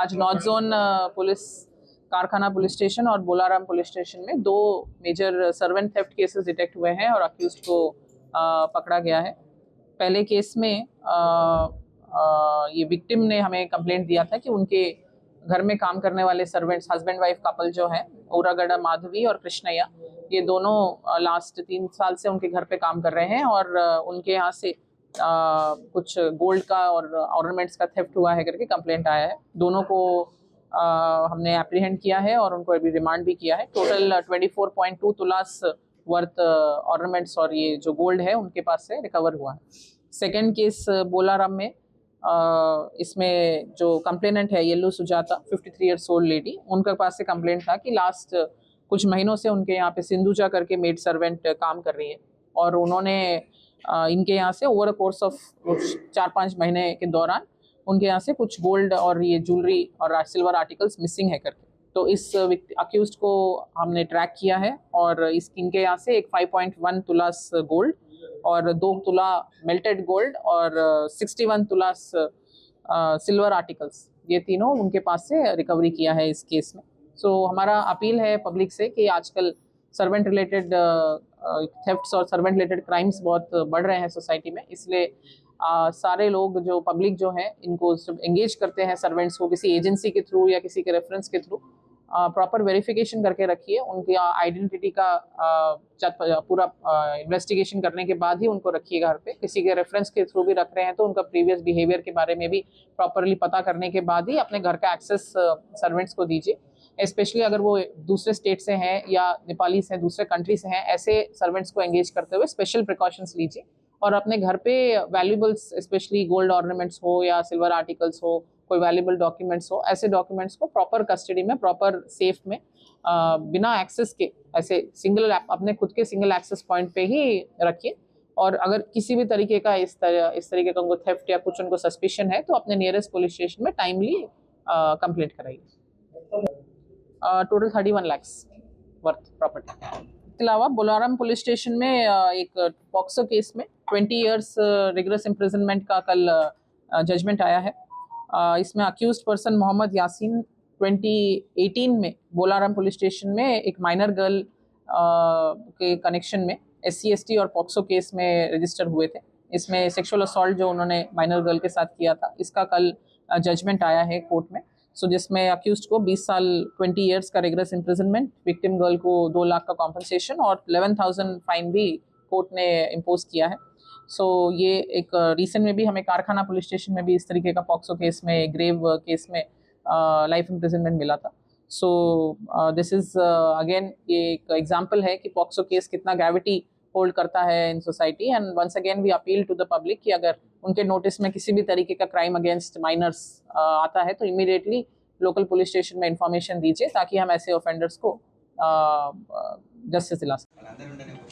आज north zone police Karkhana police station और Bolarum police station में 2 major servant theft cases detect हुए हैं और अक्यूज्ड को पकड़ा गया है। पहले केस में ये विक्टिम ने हमें कंप्लेंट दिया था कि उनके घर में काम करने वाले सर्वेंट्स हस्बैंड वाइफ कपल जो है ओरागड़ा माधवी और कृष्णैया, ये दोनों लास्ट 3 साल से उनके घर पे काम कर रहे हैं और उनके यहाँ से कुछ गोल्ड का और ऑर्नामेंट्स का थेफ्ट हुआ है करके कंप्लेंट आया है। दोनों को हमने एप्रीहेंड किया है और उनको अभी रिमांड भी किया है। टोटल 24.2 तुलास वर्थ ऑर्नामेंट्स और ये जो गोल्ड है उनके पास से रिकवर हुआ है। सेकेंड केस बोलाराम में इसमें जो कंप्लेनेंट है येल्लू सुजाता 53 ईयर्स ओल्ड लेडी, उनके पास से कंप्लेंट था कि लास्ट कुछ महीनों से उनके यहाँ पे सिंधुजा करके मेड सर्वेंट काम कर रही है और उन्होंने इनके यहाँ से ओवर अ कोर्स ऑफ 4-5 महीने के दौरान उनके यहाँ से कुछ गोल्ड और ये ज्वेलरी और सिल्वर आर्टिकल्स मिसिंग है करके, तो इस अक्यूज्ड को हमने ट्रैक किया है और इनके यहाँ से एक 5.1 तुलास गोल्ड और 2 तुला मेल्टेड गोल्ड और 61 तुलास सिल्वर आर्टिकल्स, ये तीनों उनके पास से रिकवरी किया है इस केस में। सो हमारा अपील है पब्लिक से कि आजकल सर्वेंट रिलेटेड थेफ्ट्स और सर्वेंट रिलेटेड क्राइम्स बहुत बढ़ रहे हैं सोसाइटी में, इसलिए सारे लोग जो पब्लिक जो है इनको एंगेज करते हैं सर्वेंट्स को किसी एजेंसी के थ्रू या किसी के रेफरेंस के थ्रू, प्रॉपर वेरिफिकेशन करके रखिए। उनकी आइडेंटिटी का पूरा इन्वेस्टिगेशन करने के बाद ही उनको रखिए घर पे। किसी के रेफरेंस के थ्रू भी रख रहे हैं तो उनका प्रीवियस बिहेवियर के बारे में भी प्रॉपरली पता करने के बाद ही अपने घर का एक्सेस सर्वेंट्स को दीजिए। स्पेशली अगर वो दूसरे स्टेट से हैं या नेपाली से हैं, दूसरे कंट्री से हैं, ऐसे सर्वेंट्स को एंगेज करते हुए स्पेशल प्रिकॉशंस लीजिए और अपने घर पे वैल्यूबल्स स्पेशली गोल्ड ऑर्नामेंट्स हो या सिल्वर आर्टिकल्स हो, कोई वैल्यूबल डॉक्यूमेंट्स हो, ऐसे डॉक्यूमेंट्स को प्रॉपर कस्टडी में, प्रॉपर सेफ में, बिना एक्सेस के ऐसे सिंगल अपने खुद के सिंगल एक्सेस पॉइंट पे ही रखिए। और अगर किसी भी तरीके का इस तरीके का उनको थेफ्ट या कुछ उनको सस्पिशन है तो अपने नियरेस्ट पुलिस स्टेशन में टाइमली कंप्लेंट कराइए। Total 31 lakh worth property. इसके अलावा बोलाराम पुलिस स्टेशन में एक पॉक्सो केस में 20 इयर्स रिगरस इम्प्रिजनमेंट का कल जजमेंट आया है। इसमें अक्यूज्ड पर्सन मोहम्मद यासीन 2018 में बोलाराम पुलिस स्टेशन में एक माइनर गर्ल के कनेक्शन में SC/ST और पॉक्सो केस में रजिस्टर हुए थे। इसमें सेक्सुअल असॉल्ट जो उन्होंने माइनर गर्ल के साथ किया था, इसका कल जजमेंट आया है कोर्ट में। सो जिसमें अक्यूज्ड को 20 साल 20 इयर्स का रिगरस इम्प्रिजनमेंट, विक्टिम गर्ल को 2 लाख का कॉम्पनसेशन और 11,000 फाइन भी कोर्ट ने इम्पोज किया है। सो ये एक रिसेंट में भी हमें कारखाना पुलिस स्टेशन में भी इस तरीके का पॉक्सो केस में, ग्रेव केस में लाइफ इम्प्रिजनमेंट मिला था। सो दिस इज अगेन ये एक एग्जाम्पल है कि पॉक्सो केस कितना ग्रेविटी होल्ड करता है in society. And once again we appeal to the public कि अगर उनके नोटिस में किसी भी तरीके का क्राइम अगेंस्ट माइनर्स आता है तो इमीडिएटली लोकल पुलिस स्टेशन में इंफॉर्मेशन दीजिए ताकि हम ऐसे ऑफेंडर्स को जस्टिस दिला सकें।